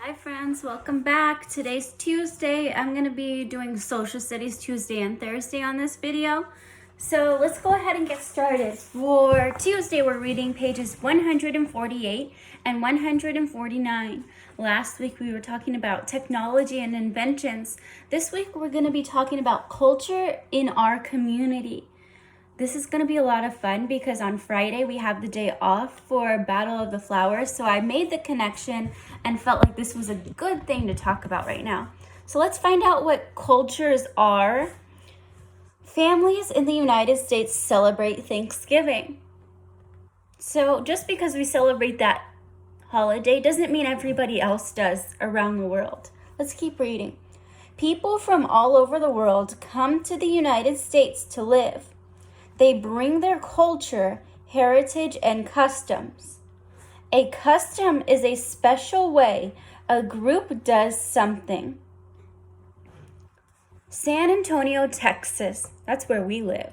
Hi friends, welcome back. Today's Tuesday. I'm going to be doing Social Studies Tuesday and Thursday on this video. So let's go ahead and get started. For Tuesday, we're reading pages 148 and 149. Last week, we were talking about technology and inventions. This week, we're going to be talking about culture in our community. This is going to be a lot of fun because on Friday we have the day off for Battle of the Flowers. So I made the connection and felt like this was a good thing to talk about right now. So let's find out what cultures are. Families in the United States celebrate Thanksgiving. So just because we celebrate that holiday doesn't mean everybody else does around the world. Let's keep reading. People from all over the world come to the United States to live. They bring their culture, heritage, and customs. A custom is a special way a group does something. San Antonio, Texas, that's where we live.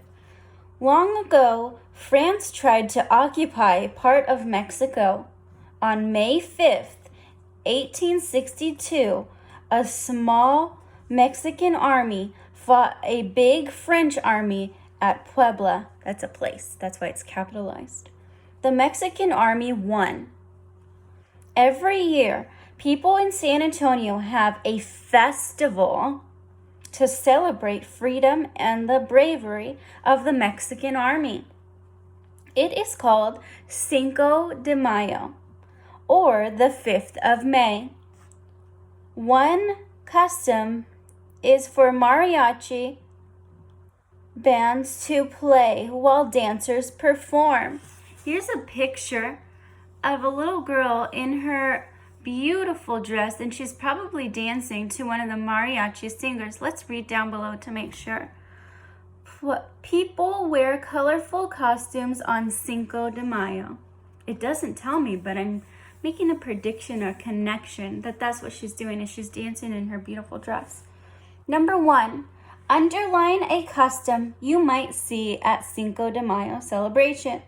Long ago, France tried to occupy part of Mexico. On May 5th, 1862, a small Mexican army fought a big French army at Puebla. That's a place. That's why it's capitalized. The Mexican army won. Every year, people in San Antonio have a festival to celebrate freedom and the bravery of the Mexican army. It is called Cinco de Mayo, or the 5th of May. One custom is for mariachi bands to play while dancers perform. Here's a picture of a little girl in her beautiful dress, and she's probably dancing to one of the mariachi singers. Let's read down below to make sure. People wear colorful costumes on Cinco de Mayo. It doesn't tell me, but I'm making a prediction or connection that that's what she's doing, is she's dancing in her beautiful dress. Number 1. Underline a custom you might see at Cinco de Mayo celebrations.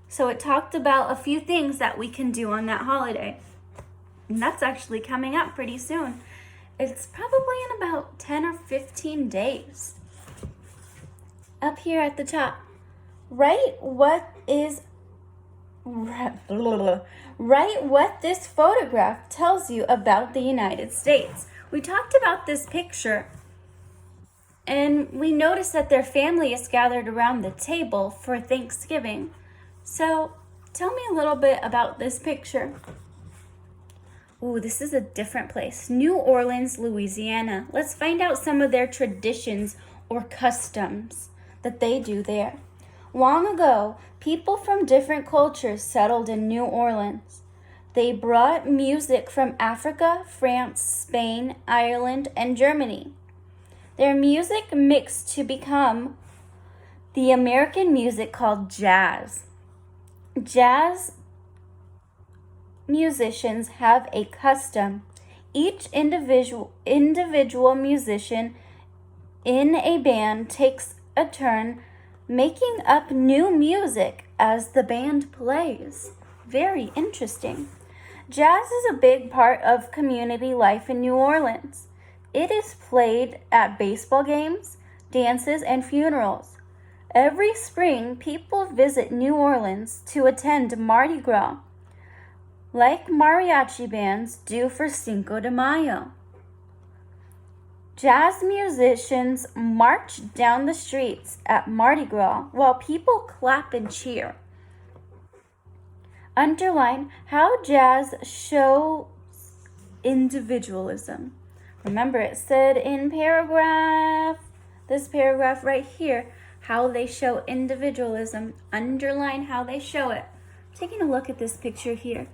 So it talked about a few things that we can do on that holiday. And that's actually coming up pretty soon. It's probably in about 10 or 15 days. Up here at the top, write what this photograph tells you about the United States. We talked about this picture, and we noticed that their family is gathered around the table for Thanksgiving. So tell me a little bit about this picture. Ooh, this is a different place. New Orleans, Louisiana. Let's find out some of their traditions or customs that they do there. Long ago, people from different cultures settled in New Orleans. They brought music from Africa, France, Spain, Ireland, and Germany. Their music mixed to become the American music called jazz. Jazz musicians have a custom. Each individual musician in a band takes a turn making up new music as the band plays. Very interesting. Jazz is a big part of community life in New Orleans. It is played at baseball games, dances, and funerals. Every spring, people visit New Orleans to attend Mardi Gras, like mariachi bands do for Cinco de Mayo. Jazz musicians march down the streets at Mardi Gras while people clap and cheer. Underline how jazz shows individualism. Remember, it said in this paragraph right here, how they show individualism. Underline how they show it. Taking a look at this picture here.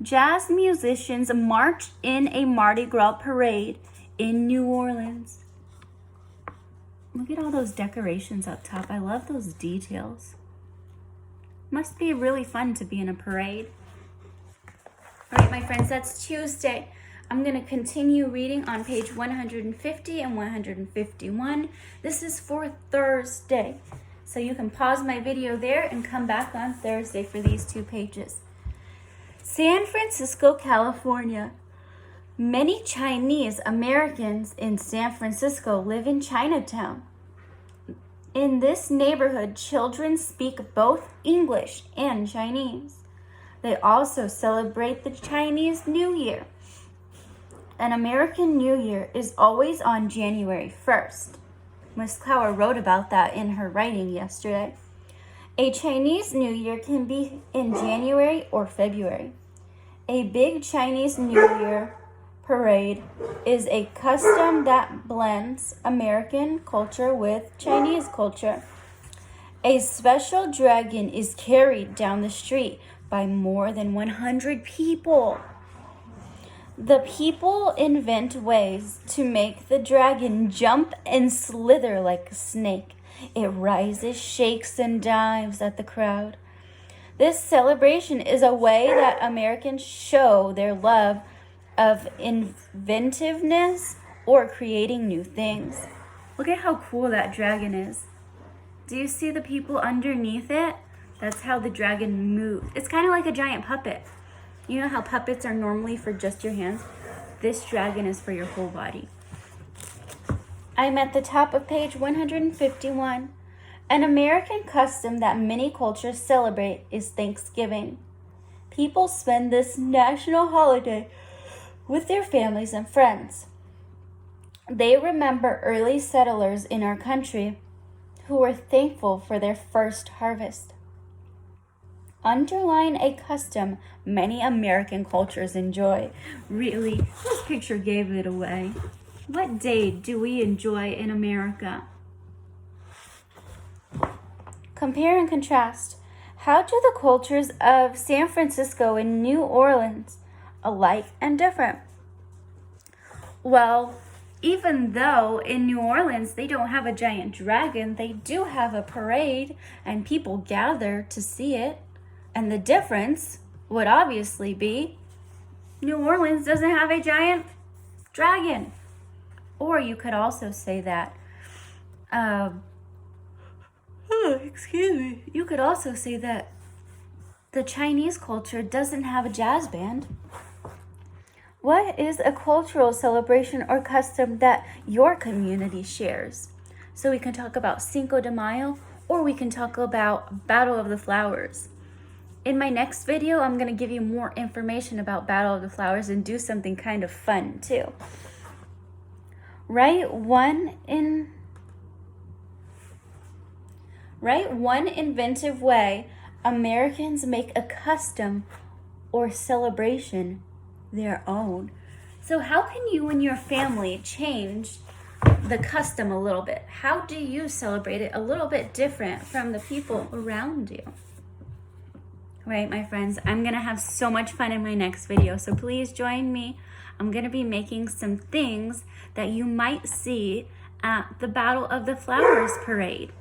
Jazz musicians march in a Mardi Gras parade in New Orleans. Look at all those decorations up top. I love those details. Must be really fun to be in a parade. All right, my friends, that's Tuesday. I'm going to continue reading on page 150 and 151. This is for Thursday. So you can pause my video there and come back on Thursday for these two pages. San Francisco, California. Many Chinese Americans in San Francisco live in Chinatown. In this neighborhood, children speak both English and Chinese. They also celebrate the Chinese New Year. An American New Year is always on January 1st. Miss Clower wrote about that in her writing yesterday. A Chinese New Year can be in January or February. A big Chinese New Year parade is a custom that blends American culture with Chinese culture. A special dragon is carried down the street by more than 100 people. The people invent ways to make the dragon jump and slither like a snake. It rises, shakes, and dives at the crowd. This celebration is a way that Americans show their love of inventiveness or creating new things. Look at how cool that dragon is. Do you see the people underneath it? That's how the dragon moves. It's kind of like a giant puppet. You know how puppets are normally for just your hands? This dragon is for your whole body. I'm at the top of page 151. An American custom that many cultures celebrate is Thanksgiving. People spend this national holiday with their families and friends. They remember early settlers in our country who were thankful for their first harvest. Underline a custom many American cultures enjoy. Really, this picture gave it away. What day do we enjoy in America? Compare and contrast. How do the cultures of San Francisco and New Orleans alike and different? Well, even though in New Orleans they don't have a giant dragon, they do have a parade and people gather to see it. And the difference would obviously be New Orleans doesn't have a giant dragon. Or you could also say that, you could also say that the Chinese culture doesn't have a jazz band. What is a cultural celebration or custom that your community shares? So we can talk about Cinco de Mayo, or we can talk about Battle of the Flowers. In my next video, I'm going to give you more information about Battle of the Flowers and do something kind of fun too. Write one inventive way Americans make a custom or celebration their own. So how can you and your family change the custom a little bit? How do you celebrate it a little bit different from the people around you? Right, my friends, I'm going to have so much fun in my next video, so please join me. I'm going to be making some things that you might see at the Battle of the Flowers parade.